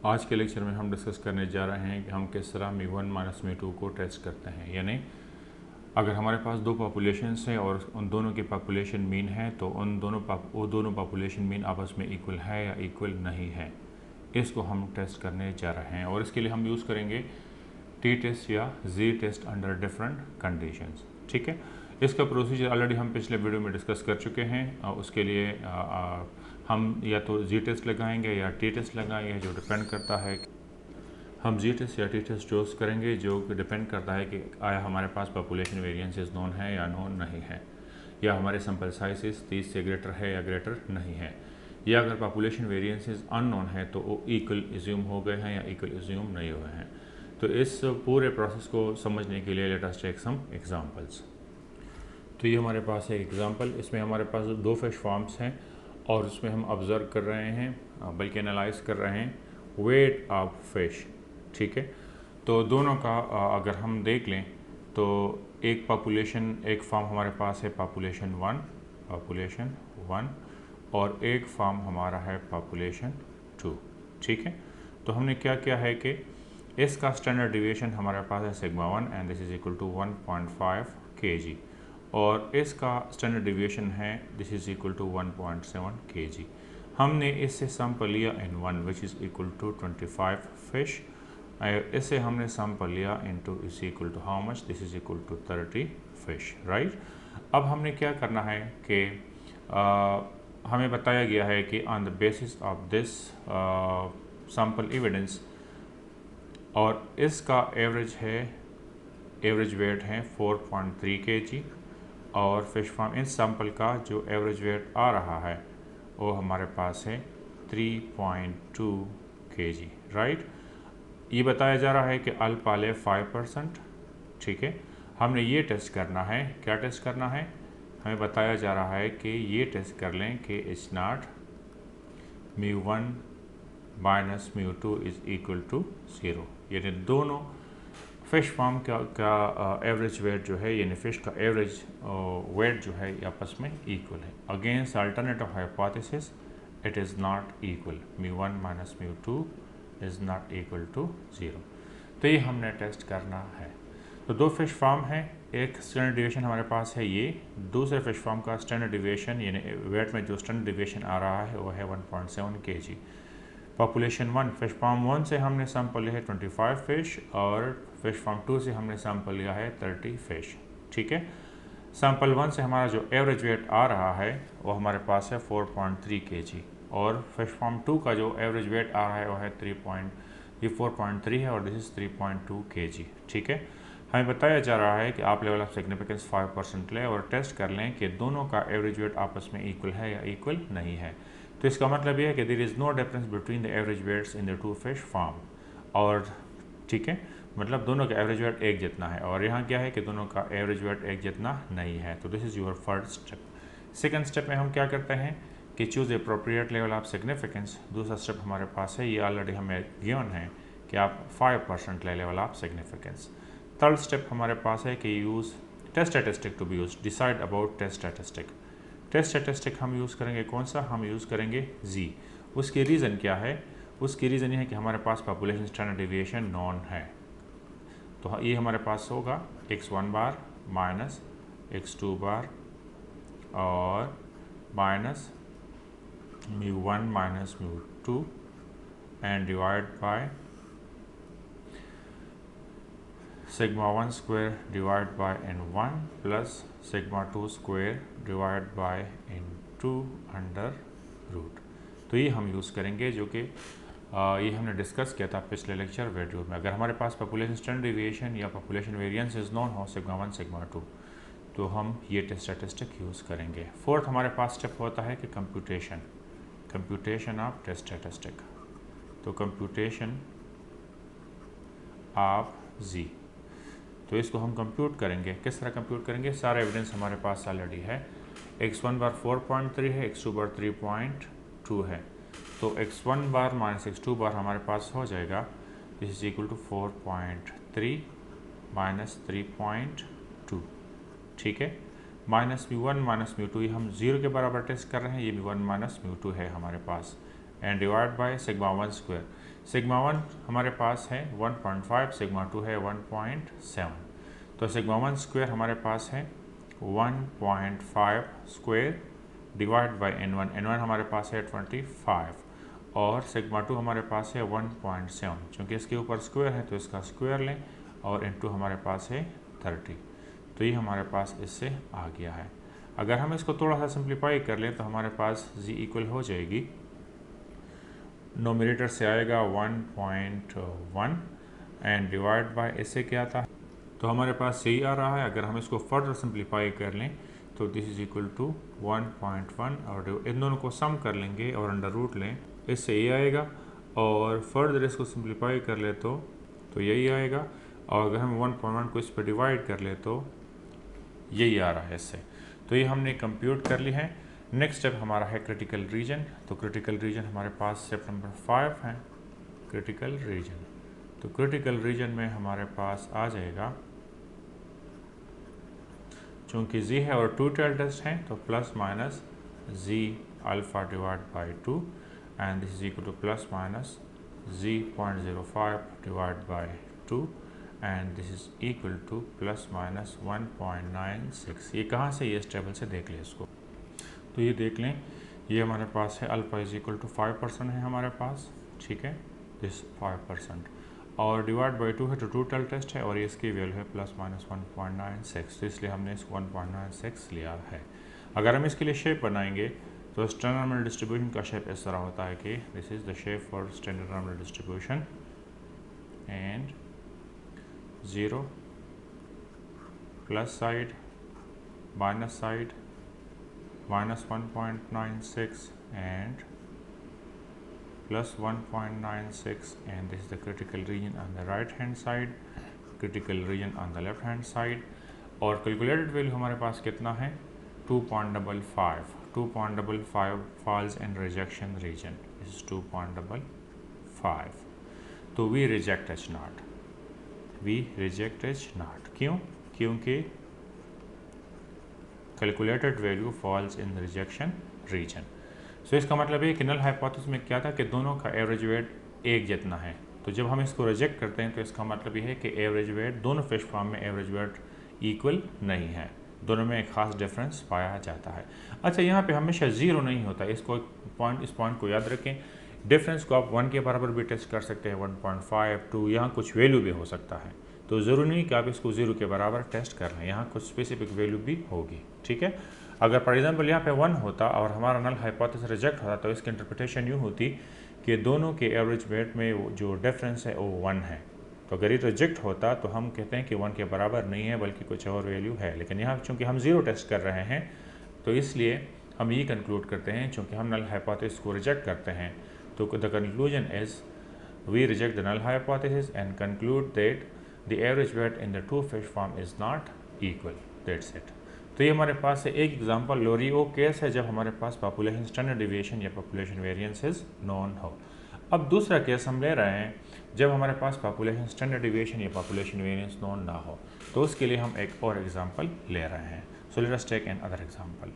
आज के लेक्चर में हम डिस्कस करने जा रहे हैं कि हम किस तरह μ1 माइनस μ2 को टेस्ट करते हैं। यानी अगर हमारे पास दो पॉपुलेशंस हैं और उन दोनों की पॉपुलेशन मीन है तो वो दोनों पॉपुलेशन मीन आपस में इक्वल है या इक्वल नहीं है, इसको हम टेस्ट करने जा रहे हैं। और इसके लिए हम यूज़ करेंगे टी टेस्ट या जी टेस्ट अंडर डिफरेंट कंडीशंस। ठीक है, इसका प्रोसीजर ऑलरेडी हम पिछले वीडियो में डिस्कस कर चुके हैं। उसके लिए हम या तो जी टेस्ट लगाएंगे या टी टेस्ट लगाएंगे, जो डिपेंड करता है हम जी टेस्ट या टी टेस्ट चूज़ करेंगे, जो डिपेंड करता है कि आया हमारे पास पॉपुलेशन वेरिएंसेस नोन है या नोन नहीं है, या हमारे सैंपल साइजेस 30 से ग्रेटर है या ग्रेटर नहीं है, या अगर पॉपुलेशन वेरिएंसेस अननोन है तो वो इक्वल एज्यूम हो गए हैं या इक्वल एज्यूम नहीं हुए हैं। तो इस पूरे प्रोसेस को समझने के लिए let us take some examples. तो ये हमारे पास है एग्जांपल। इसमें हमारे पास दो फिश फार्म्स हैं और उसमें हम ऑब्ज़र्व कर रहे हैं, बल्कि एनालाइज कर रहे हैं वेट ऑफ फिश। ठीक है, तो दोनों का अगर हम देख लें तो एक फार्म हमारे पास है पॉपुलेशन वन और एक फार्म हमारा है पॉपुलेशन 2। ठीक है, तो हमने क्या किया है कि इसका स्टैंडर्ड डिविएशन हमारे पास है sigma 1 and this is equal to 1.5 kg, और इसका स्टैंडर्ड डिविएशन है this is equal to 1.7 kg। हमने इससे सैंपल लिया N 1 which is equal to 25 fish. इससे हमने सैंपल लिया N two is equal to how much, this is equal to 30 fish. Right, अब हमने क्या करना है कि हमें बताया गया है कि on the basis of this sample evidence, और इसका एवरेज वेट है 4.3 kg, और फिश फार्म इस सैंपल का जो एवरेज वेट आ रहा है वो हमारे पास है 3.2 kg। राइट, ये बताया जा रहा है कि अल्फा ले 5%। ठीक है, हमने ये टेस्ट करना है। क्या टेस्ट करना है? हमें बताया जा रहा है कि ये टेस्ट कर लें कि it's not μ1 minus μ2 is equal to 0। यानी दोनों फिश फार्म का एवरेज वेट जो है, यानी फिश का एवरेज वेट जो है आपस में इक्वल है। Against alternative hypothesis it is not equal, μ1 minus μ2 is not equal to 0। तो ये हमने टेस्ट करना है। तो दो फिश फार्म हैं, एक स्टैंडर्ड डिविएशन हमारे पास है ये, दूसरे फिश फार्म का स्टैंडर्ड डिविएशन यानी वेट में जो स्टैंडर्ड डिविएशन आ रहा है वो है 1.7 kg। पॉपुलेशन 1 फिश फार्म 1 से हमने सैंपल लिया है 25 फिश, और फिश फार्म 2 से हमने सैंपल लिया है 30 फिश। ठीक है, सैंपल 1 से हमारा जो एवरेज वेट आ रहा है वो हमारे पास है 4.3 kg, और फिश फार्म 2 का जो एवरेज वेट आ रहा है वो है 4.3 है और दिस इज़ 3.2 kg। ठीक है, हमें बताया जा रहा है कि आप लेवल ऑफ सिग्निफिकेंस 5% लें और टेस्ट कर लें कि दोनों का एवरेज वेट आपस में इक्वल है या इक्वल नहीं है। तो इसका मतलब यह है कि there is no difference between the average weights in the two fish farm. और ठीक है, मतलब दोनों का एवरेज वेट एक जितना है, और यहाँ क्या है कि दोनों का एवरेज वेट एक जितना नहीं है। तो this is your first step. Second step में हम क्या करते हैं कि choose appropriate level of significance. दूसरा स्टेप हमारे पास है, ये ऑलरेडी हमें गिवन है कि आप 5% ले level of significance. Third step हमारे पास है कि use test statistic to be use, decide about test statistic. Test statistic हम यूज़ करेंगे कौन सा? हम यूज़ करेंगे जी। उसकी रीज़न क्या है? उसकी रीज़न ये है कि हमारे पास पॉपुलेशन स्टैंडर्ड डिविएशन नॉन है। तो ये हमारे पास होगा x1 bar minus x2 bar और minus μ1 minus μ2 and divide by sigma 1 square divided by n1 plus sigma 2 square divided by n2 under root. तो ये हम यूज़ करेंगे, जो कि ये हमने डिस्कस किया था पिछले लेक्चर वीडियो में। अगर हमारे पास पॉपुलेशन स्टैंडर्ड डिविएशन या पॉपुलेशन वेरिएंस इज नॉन हो सिग्मा 1 सिग्मा 2, तो हम ये टेस्ट स्टैटिस्टिक यूज़ करेंगे। फोर्थ हमारे पास स्टेप होता है कि कंप्यूटेशन ऑफ टेस्ट स्टैटिस्टिक। तो कंप्यूटेशन ऑफ जी, तो इसको हम कंप्यूट करेंगे। किस तरह कंप्यूट करेंगे? सारा एविडेंस हमारे पास ऑलरेडी है। x1 बार 4.3 है, x2 बार 3.2 है, तो x1 बार माइनस x2 बार हमारे पास हो जाएगा this is equal to 4.3 minus 3.2। ठीक है, माइनस μ1 माइनस μ2, ये हम 0 के बराबर टेस्ट कर रहे हैं, ये μ1 माइनस μ2 है हमारे पास, and divide by sigma 1 square. Sigma 1 हमारे पास है 1.5, सिग्मा 2 है 1.7, तो सिग्मा 1 स्क्वायर हमारे पास है 1.5 स्क्वायर डिवाइड बाई n1 हमारे पास है 25 और सिग्मा 2 हमारे पास है 1.7, चूँकि इसके ऊपर स्क्वायर है तो इसका स्क्वायर लें और इनटू हमारे पास है 30, तो ये हमारे पास इससे आ गया है। अगर हम इसको थोड़ा सा सिंप्लीफाई कर लें तो हमारे पास z इक्वल हो जाएगी, नोमिनेटर से आएगा 1.1 एंड डिवाइड बाय इससे क्या था, तो हमारे पास यही आ रहा है। अगर हम इसको फर्दर सिंप्लीफाई कर लें तो दिस इज इक्वल टू 1.1 और इन दोनों को सम कर लेंगे और अंडर रूट लें, इससे ये आएगा और फर्दर इसको सिंप्लीफाई कर ले तो यही आएगा और अगर हम 1.1 को इस पर डिवाइड कर ले तो यही आ रहा है इससे। तो ये हमने कंप्यूट कर ली है। नेक्स्ट स्टेप हमारा है क्रिटिकल रीजन। तो क्रिटिकल रीजन हमारे पास स्टेप नंबर 5 है क्रिटिकल रीजन। तो क्रिटिकल रीजन में हमारे पास आ जाएगा, चूँकि z है और 2 टेल टेस्ट हैं तो plus minus z alpha divide by 2 and this is equal to plus minus z 0.05 divide by 2 and this is equal to plus minus 1.96। ये कहाँ से, ये इस टेबल से देख लें इसको। तो ये देख लें, ये हमारे पास है अल्फ़ा इज इक्वल टू 5% है हमारे पास, ठीक है, दिस 5% और डिवाइड बाई 2 है तो टोटल टेस्ट है और इसकी वैल्यू है प्लस माइनस 1.96, तो इसलिए हमने इसको 1.96 लिया है। अगर हम इसके लिए शेप बनाएंगे तो स्टैंडर्ड नॉर्मल डिस्ट्रीब्यूशन का शेप इस तरह होता है कि this is the shape for standard normal distribution and 0 plus side minus side minus 1.96 and plus 1.96 and this is the critical region on the right hand side, critical region on the left hand side और calculated value हमारे पास कितना है 2.55, 2.55 falls in rejection region, this is 2.55। तो we reject H0, we reject H0, क्यों? क्योंकि calculated value falls in rejection region. So इसका मतलब है कि नल हाइपोथेसिस में क्या था कि दोनों का एवरेज वेट एक जितना है, तो जब हम इसको रिजेक्ट करते हैं तो इसका मतलब ये है कि एवरेज वेट दोनों फिश फार्म में एवरेज वेट इक्वल नहीं है, दोनों में एक खास डिफरेंस पाया जाता है। अच्छा, यहाँ पे हमेशा ज़ीरो नहीं होता, इस पॉइंट को याद रखें। डिफरेंस को आप 1 के बराबर भी टेस्ट कर सकते हैं, 1.5 2, यहाँ कुछ वैल्यू भी हो सकता है, तो ज़रूरी नहीं कि आप इसको 0 के बराबर टेस्ट कर लें, यहाँ कुछ स्पेसिफिक वैल्यू भी होगी, ठीक है। अगर फॉर एग्जांपल यहाँ पे 1 होता और हमारा नल हाइपोथेसिस रिजेक्ट होता तो इसकी इंटरप्रिटेशन यूँ होती कि दोनों के एवरेज वेट में जो डिफरेंस है वो 1 है। तो अगर ये रिजेक्ट होता तो हम कहते हैं कि 1 के बराबर नहीं है बल्कि कुछ और वैल्यू है, लेकिन यहाँ चूँकि हम 0 टेस्ट कर रहे हैं तो इसलिए हम ये कंक्लूड करते हैं, चूँकि हम नल हाइपोथेसिस को रिजेक्ट करते हैं तो the conclusion is we reject the null hypothesis and conclude that the average weight in the two fish farm is not equal, that's it। तो ये हमारे पास है एक एग्जांपल लोरियो केस है जब हमारे पास पॉपुलेशन स्टैंडर्ड डिविएशन या पॉपुलेशन वेरिएंस इज नॉन हो। अब दूसरा केस हम ले रहे हैं जब हमारे पास पॉपुलेशन स्टैंडर्ड डिविएशन या पॉपुलेशन वेरिएंस नॉन ना हो, तो उसके लिए हम एक और एग्जांपल ले रहे हैं। So let us take another example.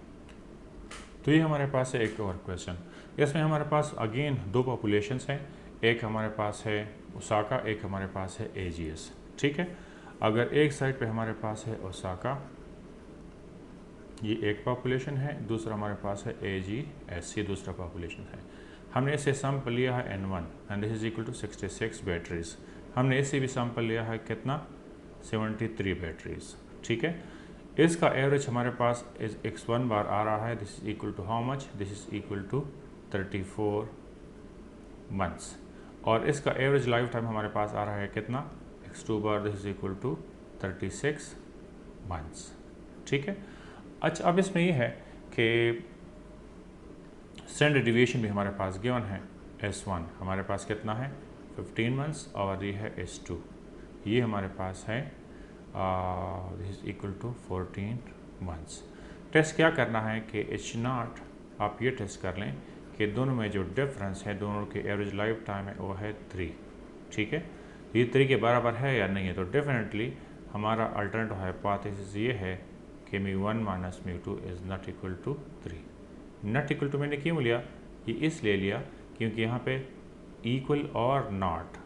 तो ये हमारे पास है एक और क्वेश्चन, इसमें हमारे पास अगेन दो पॉपुलेशंस हैं, एक हमारे पास है ओसाका, एक हमारे पास है एजीएस, ठीक है। अगर एक साइड पे हमारे पास है ओसाका, ये एक पॉपुलेशन है, दूसरा हमारे पास है एजीएस, ये दूसरा पॉपुलेशन है। हमने इसे सैंपल लिया है N1 and this is equal to 66 batteries. हमने इसे भी सैंपल लिया है कितना 73 बैटरीज, ठीक है। इसका एवरेज हमारे पास इज x1 बार आ रहा है, this is equal to how much, this is equal to 34 months और इसका एवरेज लाइफ टाइम हमारे पास आ रहा है कितना x2 bar, this is equal to 36 months, ठीक है। अच्छा, अब इसमें यह है कि स्टैंडर्ड डिविएशन भी हमारे पास गिवन है, S1 हमारे पास कितना है 15 मंथ्स और ये है S2, ये हमारे पास है this is equal to 14 months. Test क्या करना है कि H0 आप ये टेस्ट कर लें कि दोनों में जो डिफरेंस है, दोनों के एवरेज लाइफ टाइम है वो है 3, ठीक है। ये 3 के बराबर है या नहीं है, तो डेफिनेटली हमारा अल्टरनेटिव हाइपोथेसिस ये है कि μ1 minus μ2 is not equal to 3। Not equal to मैंने क्यों लिया, ये इसलिए लिया क्योंकि यहाँ पे इक्वल और नॉट,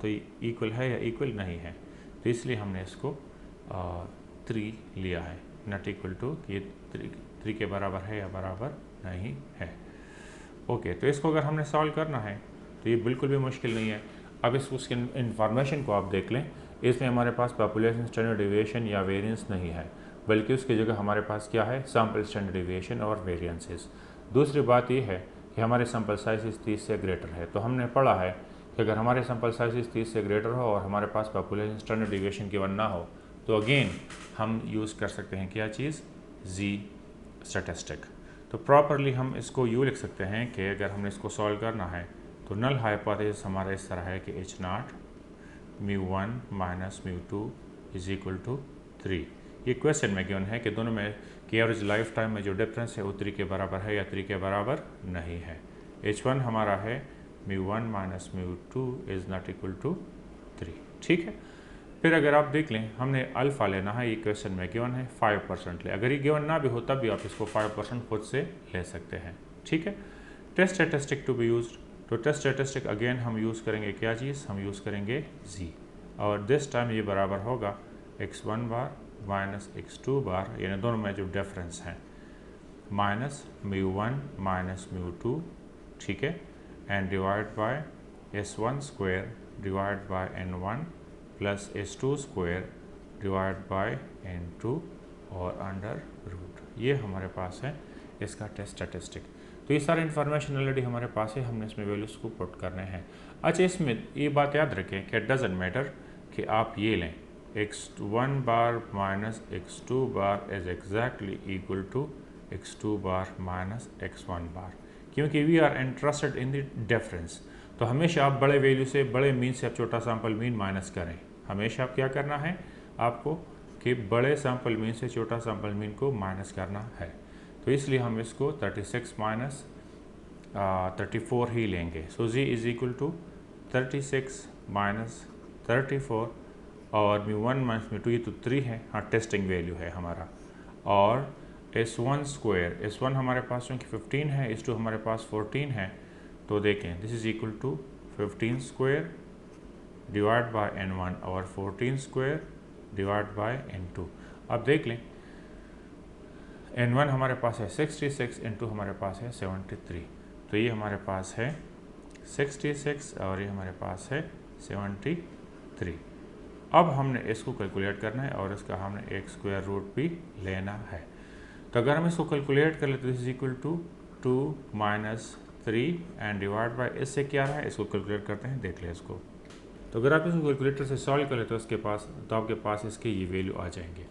तो ये इक्वल है या इक्वल नहीं है, तो इसलिए हमने इसको 3 लिया है, नॉट इक्वल टू ये 3 के बराबर है या बराबर नहीं है। ओके, तो इसको अगर हमने सॉल्व करना है तो ये बिल्कुल भी मुश्किल नहीं है। अब उसकी इंफॉर्मेशन को आप देख लें, इसमें हमारे पास पॉपुलेशन स्टैंडर्ड डिविएशन या वेरिएंस नहीं है, बल्कि उसकी जगह हमारे पास क्या है, सैम्पल स्टैंडर्ड डिविएशन और वेरिएंसेस। दूसरी बात यह है कि हमारे सैम्पल साइज 30 से ग्रेटर है, तो हमने पढ़ा है कि अगर हमारे सैम्पल साइज 30 से ग्रेटर हो और हमारे पास पॉपुलेशन स्टैंडर्ड डिविएशन गिवन ना हो, तो अगेन हम यूज़ कर सकते हैं क्या चीज़, जी स्टैटिस्टिक। तो प्रॉपरली हम इसको यूँ लिख सकते हैं कि अगर हमने इसको सॉल्व करना है तो नल हाइपोथेसिस हमारा इस तरह है कि H0 μ1 minus μ2 is equal to 3। ये क्वेश्चन में गिवन है कि दोनों में की एवरेज लाइफ टाइम में जो डिफरेंस है वो 3 के बराबर है या 3 के बराबर नहीं है। H1 हमारा है μ1 minus μ2 is not equal to 3। ठीक है, फिर अगर आप देख लें हमने अल्फ़ा लेना है, ये क्वेश्चन में गिवन है 5% ले, अगर ये गिवन ना भी हो तब भी आप इसको 5% खुद से ले सकते हैं। ठीक है, test statistic to be used, तो टेस्ट स्टैटिस्टिक अगेन हम यूज़ करेंगे क्या चीज़, हम यूज़ करेंगे जी, और दिस टाइम ये बराबर होगा x1 बार माइनस x2 बार, यानी दोनों में जो डिफरेंस है, माइनस μ1 माइनस μ2, ठीक है, and divide by s1 square divide by n1 plus s2 square divide by n2 और अंडर रूट। ये हमारे पास है इसका टेस्ट स्टैटिस्टिक। तो ये सारी इन्फॉर्मेशन ऑलरेडी हमारे पास है, हमने इसमें वैल्यूज़ को पुट करने हैं। अच्छा, इसमें ये बात याद रखें कि डजंट मैटर कि आप ये लें x1 bar minus x2 bar is exactly equal to x2 bar minus x1 bar, क्योंकि we are interested in the difference. तो हमेशा आप बड़े वैल्यू से, बड़े मीन से आप छोटा सैम्पल मीन माइनस करें। हमेशा आप क्या करना है आपको कि बड़े सैम्पल मीन से छोटा सैम्पल मीन को माइनस करना है। तो इसलिए हम इसको 36 माइनस 34 ही लेंगे। सो जी इज इक्वल टू 36 माइनस 34 और μ1 माइनस μ2 ये तो 3 है, हाँ टेस्टिंग वैल्यू है हमारा, और s1 स्क्वायर, s1 हमारे पास क्योंकि 15 है, s2 हमारे पास 14 है, तो देखें this is equal to 15 square divide by n1 और 14 स्क्वायर डिवाइड बाय n2। अब देख लें n1 हमारे पास है 66, n2 हमारे पास है 73, तो ये हमारे पास है 66 और ये हमारे पास है 73। अब हमने इसको कैलकुलेट करना है और इसका हमने एक स्क्वायर रूट भी लेना है। तो अगर हम इसको कैलकुलेट कर लेते तो this is equal to 2 minus 3 and divide by, इससे क्या रहा है, इसको कैलकुलेट करते हैं, देख लें इसको। तो अगर आप इसको कैलकुलेटर से सॉल्व करें तो उसके पास, तो आपके पास इसके ये वैल्यू आ जाएंगे।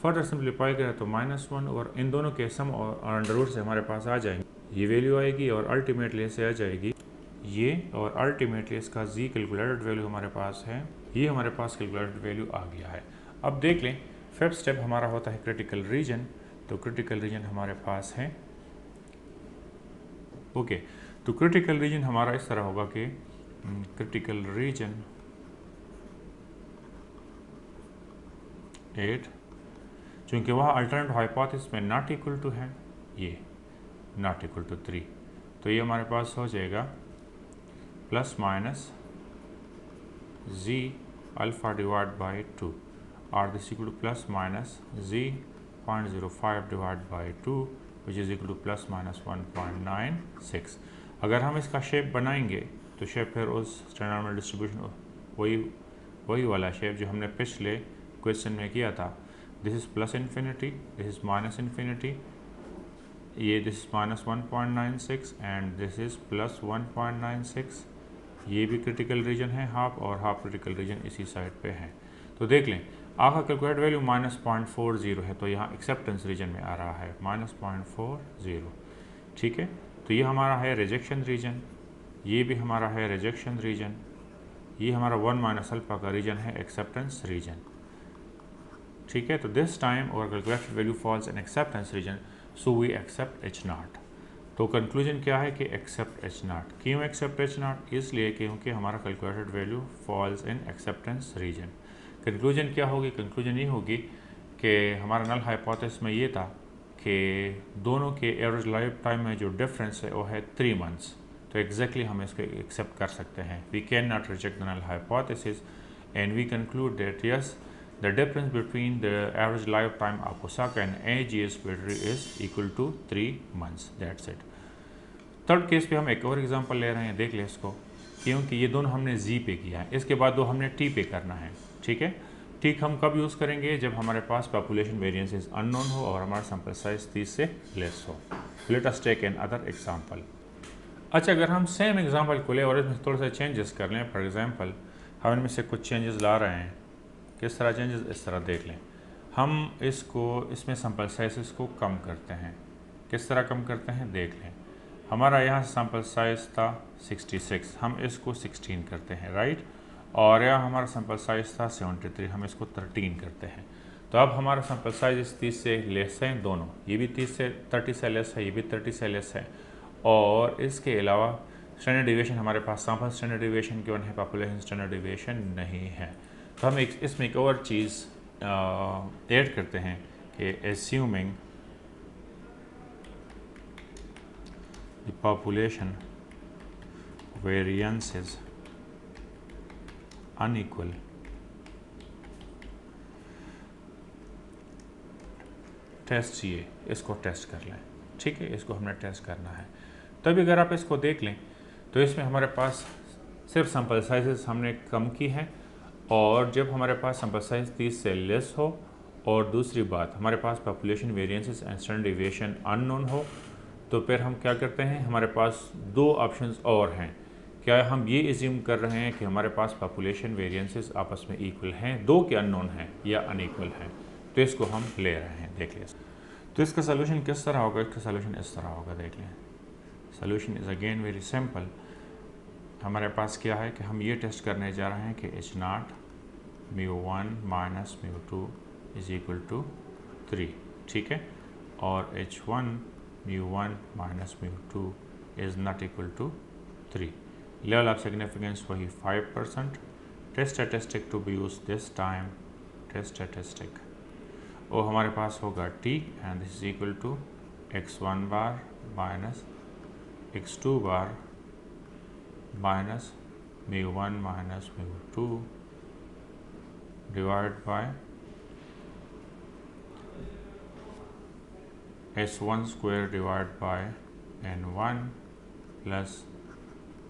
फर्दर सिंप्लीफाई करें तो -1 और इन दोनों के सम और अंडर रूट से हमारे पास आ जाएंगे, ये वैल्यू आएगी और अल्टीमेटली इससे आ जाएगी ये, और अल्टीमेटली इसका जी कैलकुलेटेड वैल्यू हमारे पास है, ये हमारे पास कैलकुलेटेड वैल्यू आ गया है। अब देख लें फिफ्थ स्टेप हमारा होता है क्रिटिकल रीजन। तो क्रिटिकल रीजन हमारे पास है, ओके, तो क्रिटिकल रीजन हमारा इस तरह होगा कि क्रिटिकल रीजन 8, चूँकि वहाँ अल्टरनेटिव हाइपोथेसिस में नॉट इक्वल टू है, ये नॉट इक्वल टू 3, तो ये हमारे पास हो जाएगा plus minus Z alpha divide by 2 और this equal to plus minus Z 0.05 divide by 2 which is equal to plus minus 1.96। अगर हम इसका शेप बनाएंगे तो शेप फिर उस स्टैंडर्ड डिस्ट्रीब्यूशन वही वाला शेप जो हमने पिछले क्वेश्चन में किया था, this is plus infinity, this is minus infinity, ये this is minus 1.96 and this is plus 1.96। ये भी क्रिटिकल रीजन है हाफ, और हाफ क्रिटिकल रीजन इसी साइड पे है। तो देख लें आपका कैलकुलेट वैल्यू -0.40 है, तो यहाँ एक्सेप्टेंस रीजन में आ रहा है -0.40, ठीक है। तो ये हमारा है रिजेक्शन रीजन, ये भी हमारा है रिजेक्शन रीजन, ये हमारा 1 माइनस अल्फा का रीजन है एक्सेप्टेंस रीजन, ठीक है। तो दिस टाइम और calculated value falls in acceptance region, so we accept H0। तो कंक्लूजन क्या है कि एक्सेप्ट H0। क्यों एक्सेप्ट H0? इसलिए क्योंकि हमारा calculated value falls in acceptance region. Conclusion क्या होगी? कंक्लूजन ये होगी कि हमारा नल हाइपोथेसिस में ये था कि दोनों के एवरेज लाइफ टाइम में जो डिफरेंस है वो है 3 मंथ्स। तो एग्जैक्टली हम इसको एक्सेप्ट कर सकते हैं। We can not reject the null hypothesis and we conclude that yes the difference between the average life time of Osaka and AGS battery is equal to 3 months। That's it. Third case पे हम एक और example ले रहे हैं, देख ले इसको, क्योंकि ये दोनों हमने जी पे किया है, इसके बाद दो हमने टी पे करना है। ठीक है, ठीक हम कब यूज़ करेंगे, जब हमारे पास पॉपुलेशन वेरिएंसेस अननोन हो और हमारा सैंपल साइज 30 से लेस हो। Let us take another example. अच्छा, अगर हम सेम एग्जांपल को ले और इसमें थोड़ा सा चेंजेस कर लें, फॉर एग्जांपल हम इनमें से कुछ चेंजेस ला रहे हैं। किस तरह चेंजेस, इस तरह देख लें। हम इसमें सैंपल साइज़ को कम करते हैं। किस तरह कम करते हैं देख लें। हमारा यहाँ सैंपल साइज़ था 66, हम इसको 16 करते हैं, राइट। और यहाँ हमारा सैंपल साइज़ था 73, हम इसको 13 करते हैं। तो अब हमारा सैंपल साइज इस 30 से लेस है, दोनों, ये भी 30 से लेस है, ये भी 30 से लेस है। और इसके अलावा स्टैंडर्ड डिविएशन हमारे पास सैंपल स्टैंडर्ड डिविएशन केवल है, पॉपुलेशन स्टैंडर्ड डिविएशन नहीं है। तो हम इसमें एक और चीज़ ऐड करते हैं कि assuming the population variances unequal test, ये इसको टेस्ट कर लें। ठीक है, इसको हमने टेस्ट करना है। तभी अगर आप इसको देख लें तो इसमें हमारे पास सिर्फ सैंपल साइजेस हमने कम की है, और जब हमारे पास सैंपल साइज 30 से लेस हो और दूसरी बात हमारे पास population variances and standard deviation unknown हो, तो फिर हम क्या करते हैं, हमारे पास दो ऑप्शंस और हैं। क्या हम ये एज्यूम कर रहे हैं कि हमारे पास पॉपुलेशन वेरिएंसेस आपस में इक्वल हैं, दो के अननोन हैं या अनइक्वल हैं, तो इसको हम ले रहे हैं। देख लें तो इसका सोल्यूशन किस तरह होगा, इसका सोल्यूशन इस तरह होगा, देख लें। Solution is again very simple. हमारे पास क्या है कि हम ये टेस्ट करने जा रहे हैं कि H0 μ1 minus μ2 is equal to 3। ठीक है, और H1 μ1 minus μ2 is not equal to 3। Level of significance वही 5%। Test statistic to be use this time, test statistic और हमारे पास होगा t and this is equal to x1 bar minus x2 bar minus μ1 minus μ2 divide by s1 square divide by n1 plus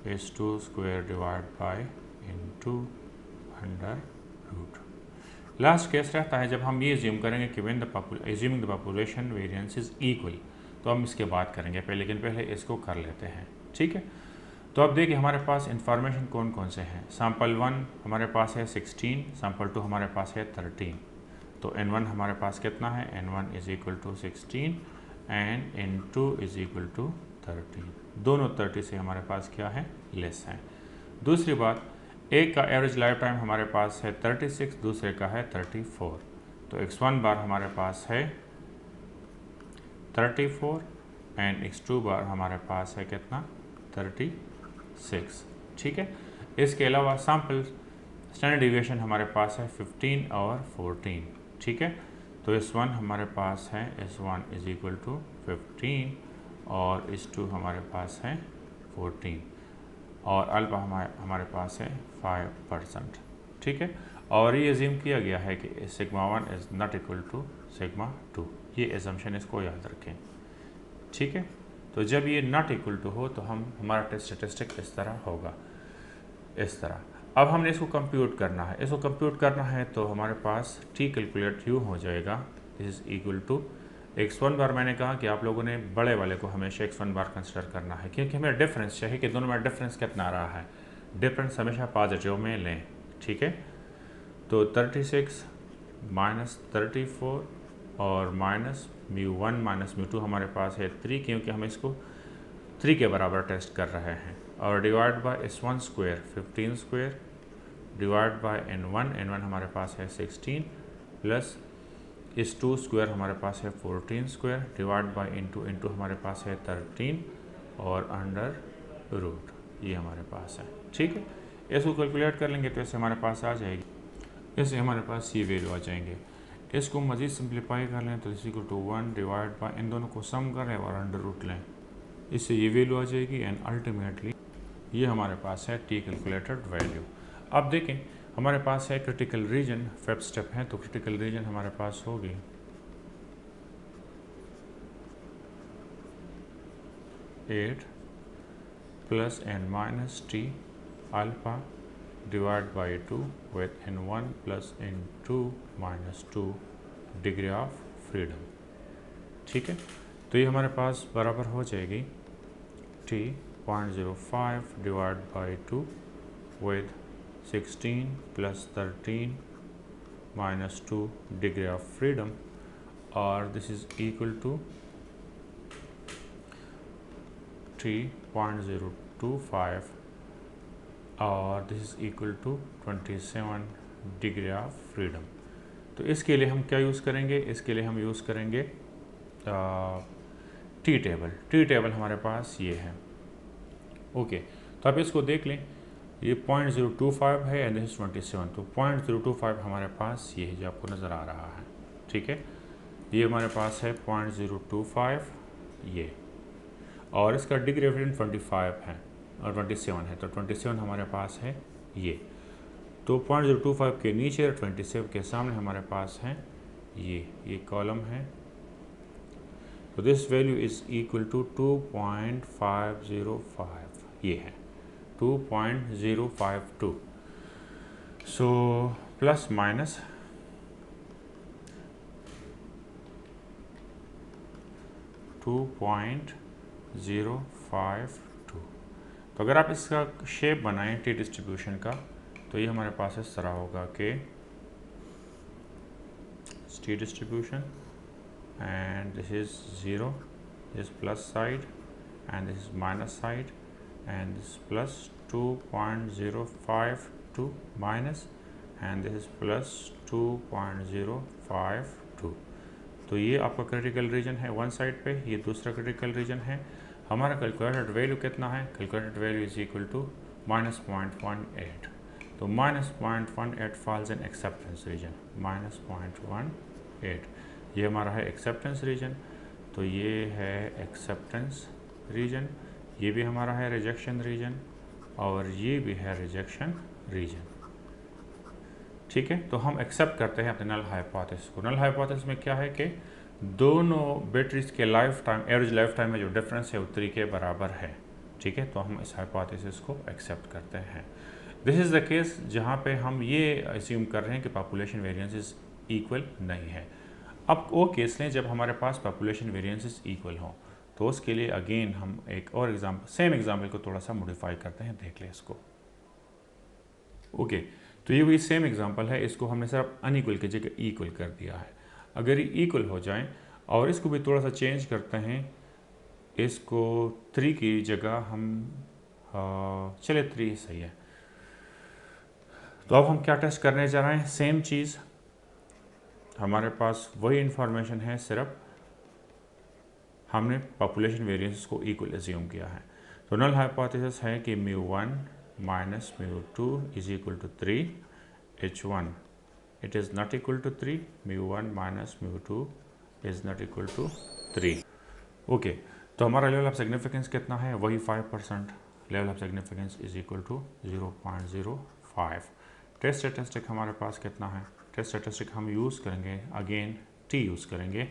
s2 square divide by n2 under root. Last case रहता है जब हम ये assume करेंगे कि when assuming the population variance is equal, तो हम इसके बाद करेंगे पहले, लेकिन पहले इसको कर लेते हैं। ठीक है, तो अब देखिए हमारे पास इंफॉर्मेशन कौन कौन से हैं। सैंपल 1 हमारे पास है 16, सैंपल 2 हमारे पास है 13। तो n1 हमारे पास कितना है, n1 is equal to 16 and n2 is equal to 13। दोनों 30 से हमारे पास क्या है, लेस हैं। दूसरी बात, एक का एवरेज लाइफ टाइम हमारे पास है 36, दूसरे का है 34। तो x1 बार हमारे पास है 34 एंड x2 बार हमारे पास है कितना, 36। ठीक है, इसके अलावा सैंपल स्टैंडर्ड डिविएशन हमारे पास है 15 और 14। ठीक है, तो S1 हमारे पास है, S1 इज इक्वल टू 15 और S2 हमारे पास है 14 और अल्फा हमारे पास है 5%। ठीक है, और ये एज्यूम किया गया है कि sigma 1 is not equal to sigma 2। ये एजम्पशन इसको याद रखें। ठीक है, तो जब ये नॉट इक्वल टू हो तो हमारा टेस्ट स्टैटिस्टिक इस तरह होगा, इस तरह। अब हमने इसको कंप्यूट करना है, इसको कंप्यूट करना है तो हमारे पास टी कैलकुलेट यूँ हो जाएगा, this is equal to x1 bar. मैंने कहा कि आप लोगों ने बड़े वाले को हमेशा x1 बार कंसिडर करना है, क्योंकि हमें डिफरेंस चाहिए कि दोनों में डिफरेंस कितना रहा है। डिफरेंस हमेशा पॉजिटिव में लें। ठीक है, तो 36 माइनस 34 और माइनस μ1 माइनस μ2 हमारे पास है 3, क्योंकि हम इसको 3 के बराबर टेस्ट कर रहे हैं, और divide by S1 square 15 square divide by n1 हमारे पास है 16 प्लस S2 स्क्वायर हमारे पास है 14 स्क्वायर डिवाइड बाय इंटू हमारे पास है 13 और अंडर रूट, ये हमारे पास है। ठीक है, इसको कैलकुलेट कर लेंगे तो इससे हमारे पास आ जाएगी, इससे हमारे पास ये वैल्यू आ जाएंगे। इसको मज़ीद सिंप्लीफाई कर लें तो इस इक्वल टू 1 डिवाइड बाय इन दोनों को सम करें और अंडर रूट लें, इससे ये वैल्यू आ जाएगी एंड अल्टीमेटली ये हमारे पास है टी कैलकुलेटेड वैल्यू। अब देखें हमारे पास है क्रिटिकल रीजन, फिफ्थ स्टेप है, तो क्रिटिकल रीजन हमारे पास होगी 8 plus n minus T alpha divide by 2 with n1 plus n2 minus 2 degree of freedom. ठीक है, तो ये हमारे पास बराबर हो जाएगी t 0.05 divide by 2 with 16 plus 13 minus 2 degree of freedom, और this is equal to t 0.025 और this is equal to 27 degree of freedom. तो इसके लिए हम क्या यूज़ करेंगे, इसके लिए हम यूज़ करेंगे टी टेबल। टी टेबल हमारे पास ये है। ओके, तो आप इसको देख लें, ये 0.025 है एंड दिस इज 27, तो 0.025 हमारे पास ये है जो आपको नज़र आ रहा है। ठीक है, ये हमारे पास है 0.025 ये, और इसका डिग्री ऑफ फ्रीडम 25 है और 27 है, तो 27 हमारे पास है ये। तो 0.025 के नीचे 27 के सामने हमारे पास है ये कॉलम है। तो this value is equal to 2.505, ये है 2.052। So plus minus 2.052। तो अगर आप इसका शेप बनाएं टी डिस्ट्रीब्यूशन का, तो ये हमारे पास इस तरह होगा कि T distribution and this is 0, this plus side and this is minus side and this plus 2.052 minus and this is plus 2.052। तो ये आपका क्रिटिकल रीजन है वन साइड पे, ये दूसरा क्रिटिकल रीजन है। हमारा कैलकुलेटेड वैल्यू कितना है, calculated value is equal to -0.18। तो -0.18 फॉल्स इन एक्सेप्टेंस रीजन, -0.18 ये हमारा है एक्सेप्टेंस रीजन। तो ये है एक्सेप्टेंस रीजन, ये भी हमारा है रिजेक्शन रीजन, और ये भी है रिजेक्शन रीजन। ठीक है, तो हम एक्सेप्ट करते हैं अपने नल हाइपोथेसिस को। नल हाइपोथेसिस में क्या है कि दोनों बैटरीज के life time, average life time में जो डिफरेंस है वो 3 के बराबर है। ठीक है, तो हम इस हाइपोथेसिस को एक्सेप्ट करते हैं। दिस इज़ द केस जहाँ पे हम ये अस्यूम कर रहे हैं कि पॉपुलेशन वेरिएंसेस इक्वल नहीं है। अब वो केस लें जब हमारे पास पॉपुलेशन वेरिएंसेस इक्वल हों, तो उसके लिए अगेन हम एक और एग्जाम्पल, सेम एग्जाम्पल को थोड़ा सा मॉडिफाई करते हैं, देख लें इसको। ओके, तो ये वही सेम एग्जाम्पल है, इसको हमने सिर्फ अनइक्वल की जगह इक्वल कर दिया है। अगर ये इक्वल हो जाएं और इसको भी थोड़ा सा चेंज करते हैं, इसको 3 की जगह हम चले 3 सही है। तो अब हम क्या टेस्ट करने जा रहे हैं, सेम चीज़, हमारे पास वही इंफॉर्मेशन है, सिर्फ हमने पॉपुलेशन वेरिएंस को इक्वल एज्यूम किया है। तो नल हाइपोथेसिस है कि μ1 minus μ2 is equal to 3, H1 it is not equal to 3, μ1 minus μ2 is not equal to 3। Okay, तो हमारा लेवल ऑफ सिग्निफिकेंस कितना है, वही 5%। Level of significance is equal to 0.05। Test statistic हमारे पास कितना है, टेस्ट स्टैटिस्टिक हम यूज़ करेंगे अगेन टी यूज़ करेंगे,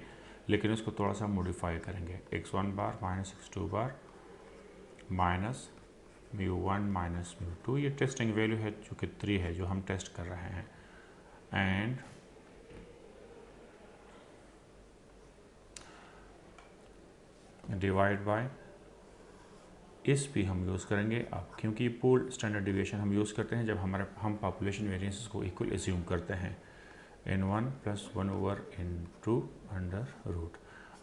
लेकिन इसको थोड़ा सा मॉडिफाई करेंगे। x1 bar minus x2 bar minus μ1 minus μ2, ये टेस्टिंग वैल्यू है जो कि 3 है जो हम टेस्ट कर रहे हैं, एंड डिवाइड बाय इस भी हम यूज़ करेंगे। अब क्योंकि पूल स्टैंडर्ड डिविएशन हम यूज़ करते हैं जब हम पॉपुलेशन वेरिएंसेस को इक्वल एज्यूम करते हैं, n1 plus 1/n2 under root.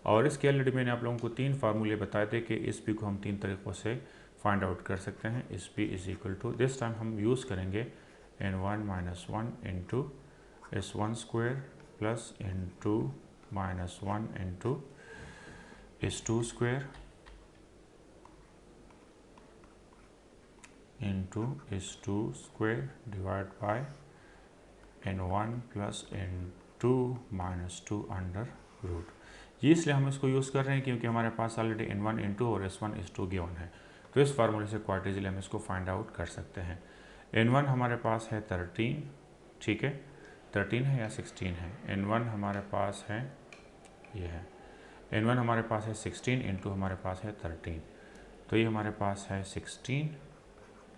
और इसके ऑलरेडी मैंने आप लोगों को 3 फार्मूले बताए थे कि इस पी को हम 3 तरीक़ों से फाइंड आउट कर सकते हैं। इस P is equal to, this time हम यूज़ करेंगे n1 माइनस 1 n2 इस 1 square plus n2 minus 1 n2 इस 2 square into is 2 square divided by n1 plus n2 minus 2 under root. ये इसलिए हम इसको यूज़ कर रहे हैं क्योंकि हमारे पास ऑलरेडी n1 n2 और s1 s2 गिवन है। तो तो इस फार्मूले से क्वाइट इजीली हम इसको फाइंड आउट कर सकते हैं। n1 हमारे पास है 13, ठीक है, 13 है या 16 है, n1 हमारे पास है, ये है n1 हमारे पास है 16 इंटू हमारे पास है 13, तो ये हमारे पास है 16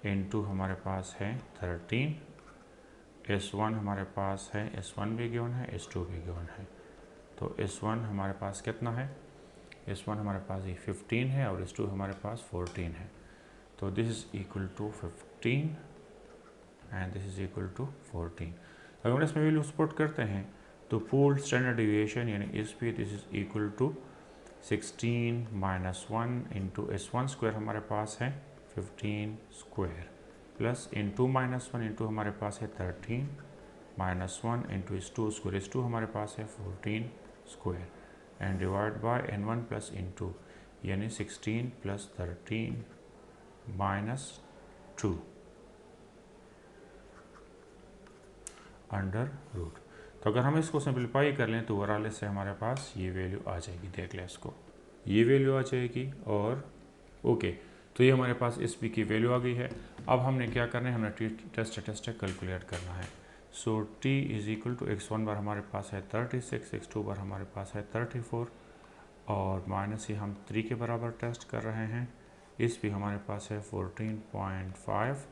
इंटू हमारे पास है 13, S1 हमारे पास है, S1 भी गिवन है, S2 भी गिवन है, तो S1 हमारे पास कितना है, S1 हमारे पास ये 15 है और S2 हमारे पास 14 है, तो this is equal to 15 and this is equal to 14। अगर हम इसमें वैल्यूज पुट करते हैं तो पूल्ड स्टैंडर्ड डिविएशन यानी इस पे this is equal to 16 minus 1 into S1 square हमारे पास है 15 square plus into minus 1 into हमारे पास है 13 minus 1 into S2 square, S2 हमारे पास है 14 square and divide by n1 plus n2 यानी 16 प्लस 13 माइनस 2 अंडर रूट। तो अगर हम इसको सिंप्लीफाई कर लें तो ओवरऑल से हमारे पास ये वैल्यू आ जाएगी, देख लें इसको, ये वैल्यू आ जाएगी और ओके, तो ये हमारे पास इस पी की वैल्यू आ गई है। अब हमने क्या करना है, हमने टेस्ट कैलकुलेट करना है। So t is equal to x1 bar हमारे पास है 36, x2 बार हमारे पास है 34 और माइनस ही हम 3 के बराबर टेस्ट कर रहे हैं, इस भी हमारे पास है 14.5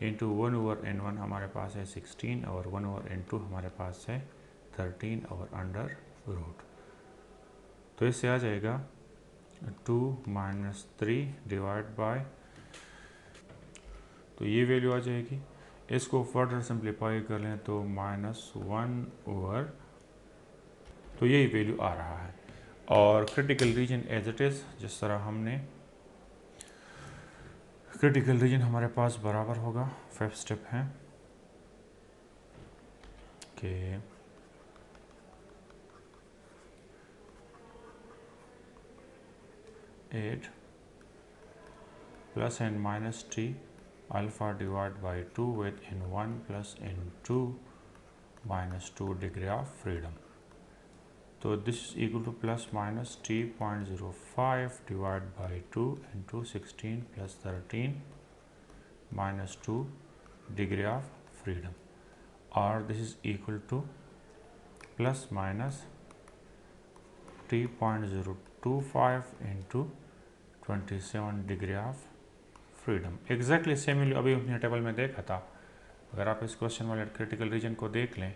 इंटू 1/n1 हमारे पास है 16 और 1/n2 हमारे पास है 13 और अंडर रूट। तो इससे आ जाएगा 2 माइनस 3 डिवाइड बाय, तो ये वैल्यू आ जाएगी। इसको फर्दर सिंप्लीफाई कर लें तो -1/, तो यही वैल्यू आ रहा है। और critical region as it is, जिस तरह हमने क्रिटिकल रीजन हमारे पास बराबर होगा, फिफ्थ स्टेप है कि at plus N minus T alpha divide by 2 with n1 plus n2 minus 2 degree of freedom. तो this is equal to plus minus t.05 divide by 2 into 16 plus 13 minus 2 degree of freedom, और this is equal to plus minus t.025 into 27 degree of freedom. Exactly same value अभी हमने table में देखा था। अगर आप इस क्वेश्चन वाले क्रिटिकल रीजन को देख लें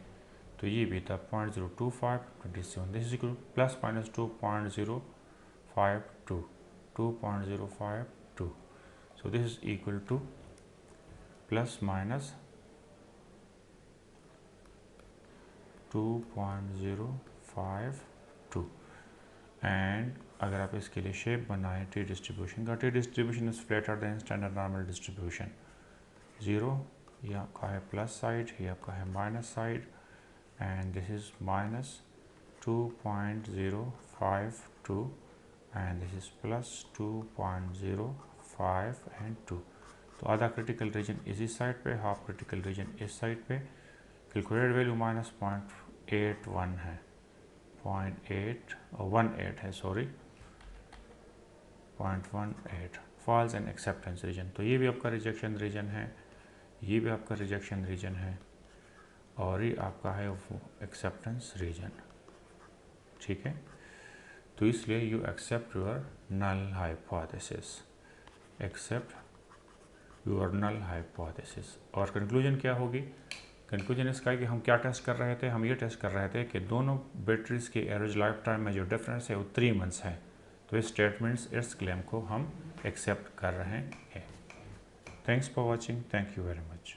तो ये भी था 0.025 27, this is equal plus minus 2.052 2.052, so this is equal to plus minus 2.052 and अगर आप इसके लिए शेप बनाएं टी डिस्ट्रीब्यूशन का, T distribution is flatter than standard normal distribution. 0 ये आपका है प्लस साइड, ये आपका है minus side and this is minus 2.052 and this is plus 2.05 and 2। तो आधा क्रिटिकल रीजन इसी साइड पे, हाफ क्रिटिकल रीजन इस साइड पे। कैलकुलेटेड वैल्यू माइनस 0.81 है, 0.818 है, sorry 0.18 falls and acceptance region. तो ये भी आपका रिजेक्शन रीजन है, ये भी आपका रिजेक्शन रीजन है और ये आपका है वो एक्सेप्टेंस रीजन, ठीक है। तो इसलिए you accept your null hypothesis, accept your null hypothesis. और कंक्लूजन क्या होगी, कंक्लूजन इसका है कि हम क्या टेस्ट कर रहे थे, हम ये टेस्ट कर रहे थे कि दोनों बैटरीज के एवरेज लाइफ टाइम में जो डिफरेंस है वो 3 मंथ्स है। तो इस स्टेटमेंट्स, इस क्लेम को हम एक्सेप्ट कर रहे हैं। Thanks for watching, thank you very much.